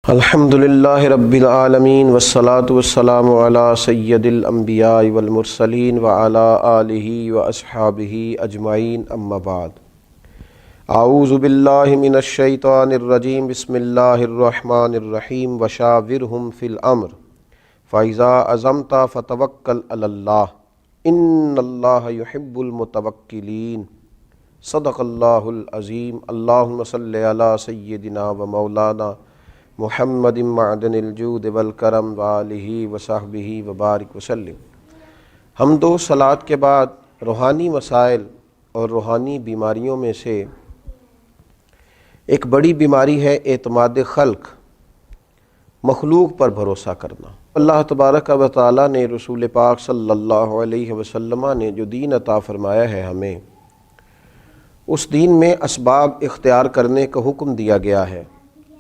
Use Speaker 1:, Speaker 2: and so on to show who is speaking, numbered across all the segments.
Speaker 1: الحمدللہ رب العالمین والصلاة والسلام علی سید الانبیاء والمرسلین وعلی آلہ واصحابہ اجمعین اما بعد۔ اعوذ باللہ من الشیطان الرجیم بسم اللہ الرحمن الرحیم وشاورہم فی الامر فاذا عزمت فتوکل علی اللہ ان اللہ یحب المتوکلین۔ صدق اللہ العظیم۔ اللہم صلی علی سیدنا و مولانا محمد معدن الجود والکرم وآلہ وصحبہ وبارک وسلم۔ حمد و صلوات کے بعد روحانی مسائل اور روحانی بیماریوں میں سے ایک بڑی بیماری ہے اعتماد خلق، مخلوق پر بھروسہ کرنا۔ اللہ تبارک و تعالیٰ نے رسول پاک صلی اللہ علیہ وسلم نے جو دین عطا فرمایا ہے ہمیں، اس دین میں اسباب اختیار کرنے کا حکم دیا گیا ہے،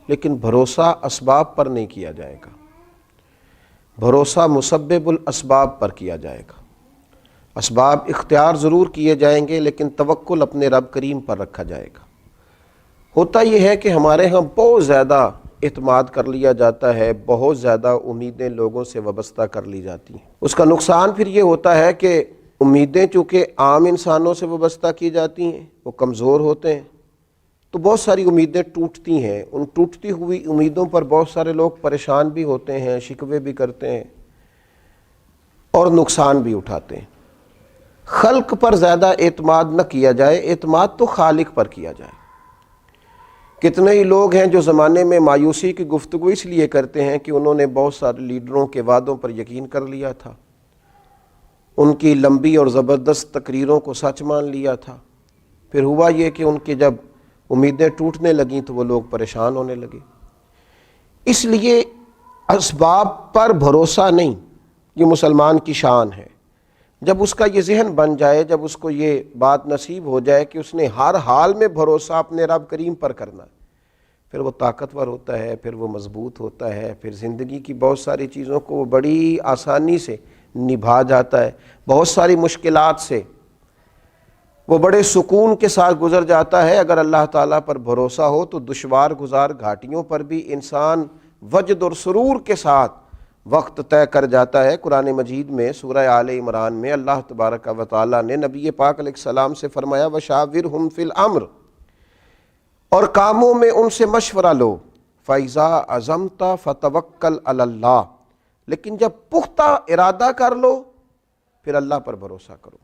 Speaker 1: لیکن بھروسہ اسباب پر نہیں کیا جائے گا، بھروسہ مسبب الاسباب پر کیا جائے گا۔ اسباب اختیار ضرور کیے جائیں گے لیکن توکل اپنے رب کریم پر رکھا جائے گا۔ ہوتا یہ ہے کہ ہمارے ہاں بہت زیادہ اعتماد کر لیا جاتا ہے، بہت زیادہ امیدیں لوگوں سے وابستہ کر لی جاتی ہیں۔ اس کا نقصان پھر یہ ہوتا ہے کہ امیدیں چونکہ عام انسانوں سے وابستہ کی جاتی ہیں، وہ کمزور ہوتے ہیں، تو بہت ساری امیدیں ٹوٹتی ہیں۔ ان ٹوٹتی ہوئی امیدوں پر بہت سارے لوگ پریشان بھی ہوتے ہیں، شکوے بھی کرتے ہیں اور نقصان بھی اٹھاتے ہیں۔ خلق پر زیادہ اعتماد نہ کیا جائے، اعتماد تو خالق پر کیا جائے۔ کتنے ہی لوگ ہیں جو زمانے میں مایوسی کی گفتگو اس لیے کرتے ہیں کہ انہوں نے بہت سارے لیڈروں کے وعدوں پر یقین کر لیا تھا، ان کی لمبی اور زبردست تقریروں کو سچ مان لیا تھا، پھر ہوا یہ کہ ان کے جب امیدیں ٹوٹنے لگیں تو وہ لوگ پریشان ہونے لگے۔ اس لیے اسباب پر بھروسہ نہیں، یہ مسلمان کی شان ہے۔ جب اس کا یہ ذہن بن جائے، جب اس کو یہ بات نصیب ہو جائے کہ اس نے ہر حال میں بھروسہ اپنے رب کریم پر کرنا، پھر وہ طاقتور ہوتا ہے، پھر وہ مضبوط ہوتا ہے، پھر زندگی کی بہت ساری چیزوں کو وہ بڑی آسانی سے نبھا جاتا ہے، بہت ساری مشکلات سے وہ بڑے سکون کے ساتھ گزر جاتا ہے۔ اگر اللہ تعالیٰ پر بھروسہ ہو تو دشوار گزار گھاٹیوں پر بھی انسان وجد اور سرور کے ساتھ وقت طے کر جاتا ہے۔ قرآن مجید میں سورہ آل عمران میں اللہ تبارک و تعالیٰ نے نبی پاک علیہ السلام سے فرمایا وَشَاوِرْهُمْ فِي الْأَمْرِ، اور کاموں میں ان سے مشورہ لو، فَإِذَا عَزَمْتَ فَتَوَكَّلْ عَلَى اللَّهِ، لیکن جب پختہ ارادہ کر لو پھر اللہ پر بھروسہ کرو،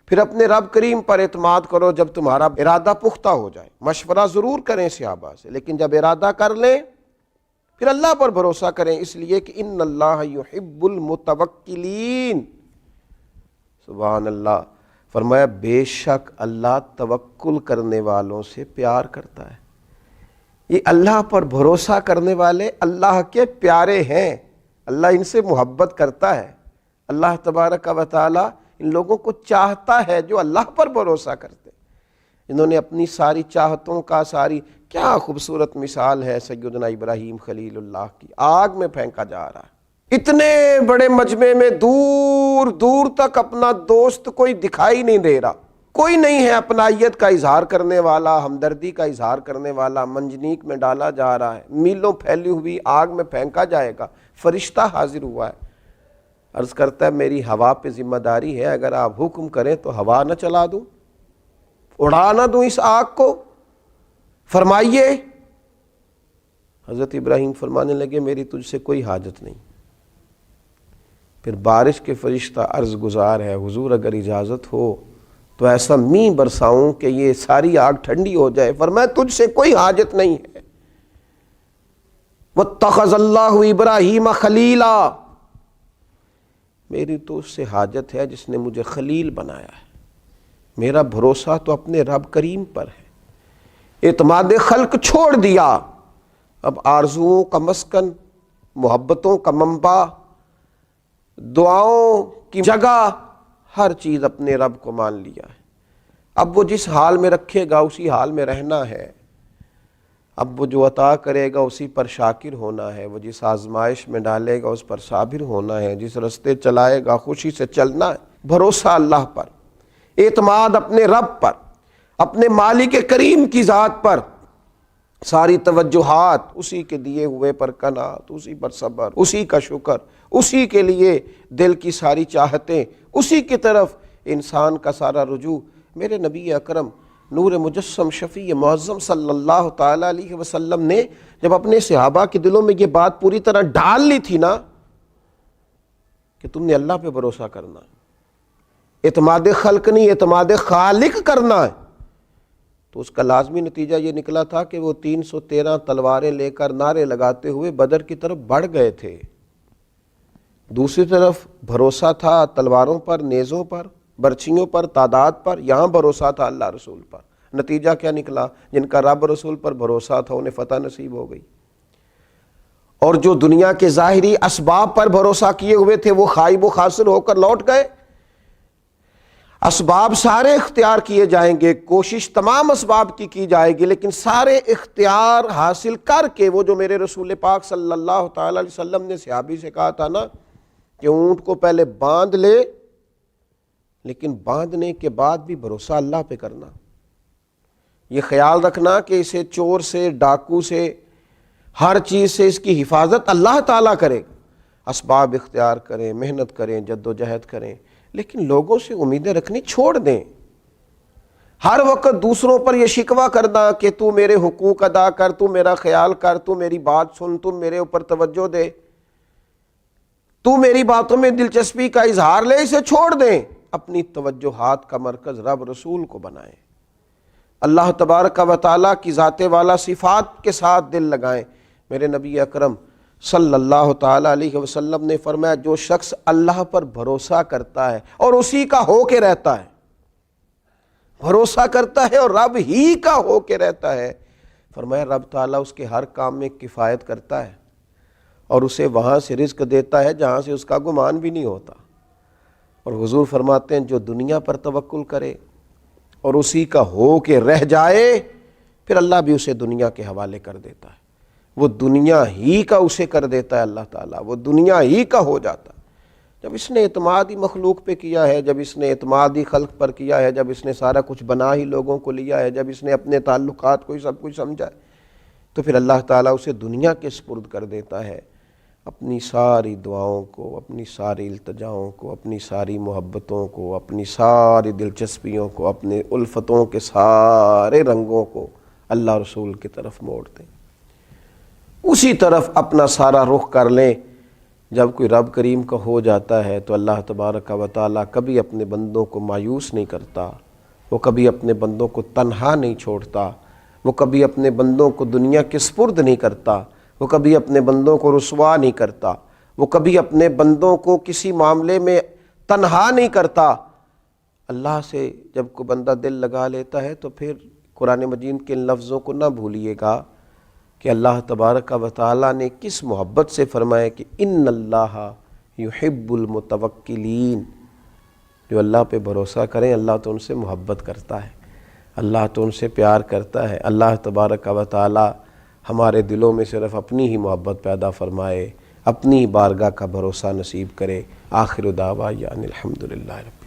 Speaker 1: پھر اپنے رب کریم پر اعتماد کرو۔ جب تمہارا ارادہ پختہ ہو جائے، مشورہ ضرور کریں صحابہ سے، لیکن جب ارادہ کر لیں پھر اللہ پر بھروسہ کریں، اس لیے کہ ان اللہ یحب المتوکلین۔ سبحان اللہ، فرمایا بے شک اللہ توکل کرنے والوں سے پیار کرتا ہے۔ یہ اللہ پر بھروسہ کرنے والے اللہ کے پیارے ہیں، اللہ ان سے محبت کرتا ہے۔ اللہ تبارک و تعالی ان لوگوں کو چاہتا ہے جو اللہ پر بھروسہ کرتے ہیں۔ انہوں نے اپنی ساری چاہتوں کا کیا خوبصورت مثال ہے سیدنا ابراہیم خلیل اللہ کی، آگ میں پھینکا جا رہا ہے، اتنے بڑے مجمع میں دور دور تک اپنا دوست کوئی دکھائی نہیں دے رہا، کوئی نہیں ہے اپنائیت کا اظہار کرنے والا، ہمدردی کا اظہار کرنے والا۔ منجنیق میں ڈالا جا رہا ہے، میلوں پھیلی ہوئی آگ میں پھینکا جائے گا، فرشتہ حاضر ہوا ہے، عرض کرتا ہے میری ہوا پہ ذمہ داری ہے، اگر آپ حکم کریں تو ہوا نہ چلا دوں، اڑا نہ دوں اس آگ کو، فرمائیے۔ حضرت ابراہیم فرمانے لگے میری تجھ سے کوئی حاجت نہیں۔ پھر بارش کے فرشتہ عرض گزار ہے حضور اگر اجازت ہو تو ایسا مینہ برساؤں کہ یہ ساری آگ ٹھنڈی ہو جائے۔ فرمایا تجھ سے کوئی حاجت نہیں ہے۔ وَاتَّخَذَ اللَّهُ إِبْرَاهِيمَ خَلِيلًا، میری تو اس سے حاجت ہے جس نے مجھے خلیل بنایا ہے۔ میرا بھروسہ تو اپنے رب کریم پر ہے۔ اعتماد خلق چھوڑ دیا، اب آرزوؤں کا مسکن، محبتوں کا منبع، دعاؤں کی جگہ، ہر چیز اپنے رب کو مان لیا ہے۔ اب وہ جس حال میں رکھے گا اسی حال میں رہنا ہے، اب وہ جو عطا کرے گا اسی پر شاکر ہونا ہے، وہ جس آزمائش میں ڈالے گا اس پر صابر ہونا ہے، جس رستے چلائے گا خوشی سے چلنا ہے۔ بھروسہ اللہ پر، اعتماد اپنے رب پر، اپنے مالک کریم کی ذات پر، ساری توجہات اسی کے دیے ہوئے پر قناعت، اسی پر صبر، اسی کا شکر، اسی کے لیے دل کی ساری چاہتیں، اسی کی طرف انسان کا سارا رجوع۔ میرے نبی اکرم نور مجسم شفیع معظم صلی اللہ تعالیٰ علیہ وسلم نے جب اپنے صحابہ کے دلوں میں یہ بات پوری طرح ڈال لی تھی نا کہ تم نے اللہ پہ بھروسہ کرنا ہے، اعتماد خلق نہیں اعتماد خالق کرنا ہے، تو اس کا لازمی نتیجہ یہ نکلا تھا کہ وہ 313 تلواریں لے کر نعرے لگاتے ہوئے بدر کی طرف بڑھ گئے تھے۔ دوسری طرف بھروسہ تھا تلواروں پر، نیزوں پر، برچھیوں پر، تعداد پر، یہاں بھروسہ تھا اللہ رسول پر۔ نتیجہ کیا نکلا؟ جن کا رب رسول پر بھروسہ تھا انہیں فتح نصیب ہو گئی، اور جو دنیا کے ظاہری اسباب پر بھروسہ کیے ہوئے تھے وہ خائب و خاسر ہو کر لوٹ گئے۔ اسباب سارے اختیار کیے جائیں گے، کوشش تمام اسباب کی جائے گی، لیکن سارے اختیار حاصل کر کے وہ جو میرے رسول پاک صلی اللہ تعالی علیہ وسلم نے صحابی سے کہا تھا نا کہ اونٹ کو پہلے باندھ لے، لیکن باندھنے کے بعد بھی بھروسہ اللہ پہ کرنا، یہ خیال رکھنا کہ اسے چور سے، ڈاکو سے، ہر چیز سے اس کی حفاظت اللہ تعالیٰ کرے گا۔ اسباب اختیار کریں، محنت کریں، جد و جہد کریں، لیکن لوگوں سے امیدیں رکھنی چھوڑ دیں۔ ہر وقت دوسروں پر یہ شکوہ کرنا کہ تو میرے حقوق ادا کر، تو میرا خیال کر، تو میری بات سن، تو میرے اوپر توجہ دے، تو میری باتوں میں دلچسپی کا اظہار لے، اسے چھوڑ دیں۔ اپنی توجہات کا مرکز رب رسول کو بنائیں، اللہ تبارک و تعالیٰ کی ذات والا صفات کے ساتھ دل لگائیں۔ میرے نبی اکرم صلی اللہ تعالیٰ علیہ وسلم نے فرمایا جو شخص اللہ پر بھروسہ کرتا ہے اور اسی کا ہو کے رہتا ہے، بھروسہ کرتا ہے اور رب ہی کا ہو کے رہتا ہے، فرمایا رب تعالیٰ اس کے ہر کام میں کفایت کرتا ہے اور اسے وہاں سے رزق دیتا ہے جہاں سے اس کا گمان بھی نہیں ہوتا۔ اور حضور فرماتے ہیں جو دنیا پر توکل کرے اور اسی کا ہو کے رہ جائے، پھر اللہ بھی اسے دنیا کے حوالے کر دیتا ہے، وہ دنیا ہی کا اسے کر دیتا ہے اللہ تعالیٰ، وہ دنیا ہی کا ہو جاتا ہے۔ جب اس نے اعتماد ہی مخلوق پہ کیا ہے، جب اس نے اعتماد ہی خلق پر کیا ہے، جب اس نے سارا کچھ بنا ہی لوگوں کو لیا ہے، جب اس نے اپنے تعلقات کو ہی سب کچھ سمجھا ہے، تو پھر اللہ تعالیٰ اسے دنیا کے سپرد کر دیتا ہے، اپنی ساری دعاؤں کو، اپنی ساری التجاؤں کو، اپنی ساری محبتوں کو، اپنی ساری دلچسپیوں کو، اپنے الفتوں کے سارے رنگوں کو اللہ رسول کی طرف موڑ دیں، اسی طرف اپنا سارا رخ کر لیں۔ جب کوئی رب کریم کا ہو جاتا ہے تو اللہ تبارک و تعالیٰ کبھی اپنے بندوں کو مایوس نہیں کرتا، وہ کبھی اپنے بندوں کو تنہا نہیں چھوڑتا، وہ کبھی اپنے بندوں کو دنیا کے سپرد نہیں کرتا، وہ کبھی اپنے بندوں کو رسوا نہیں کرتا، وہ کبھی اپنے بندوں کو کسی معاملے میں تنہا نہیں کرتا۔ اللہ سے جب کوئی بندہ دل لگا لیتا ہے تو پھر قرآن مجید کے ان لفظوں کو نہ بھولیے گا کہ اللہ تبارک و تعالیٰ نے کس محبت سے فرمایا کہ ان اللہ یحب المتوکلین، جو اللہ پہ بھروسہ کریں اللہ تو ان سے محبت کرتا ہے، اللہ تو ان سے پیار کرتا ہے۔ اللہ تبارک و تعالیٰ ہمارے دلوں میں صرف اپنی ہی محبت پیدا فرمائے، اپنی ہی بارگاہ کا بھروسہ نصیب کرے۔ آخر دعوانا الحمدللہ رب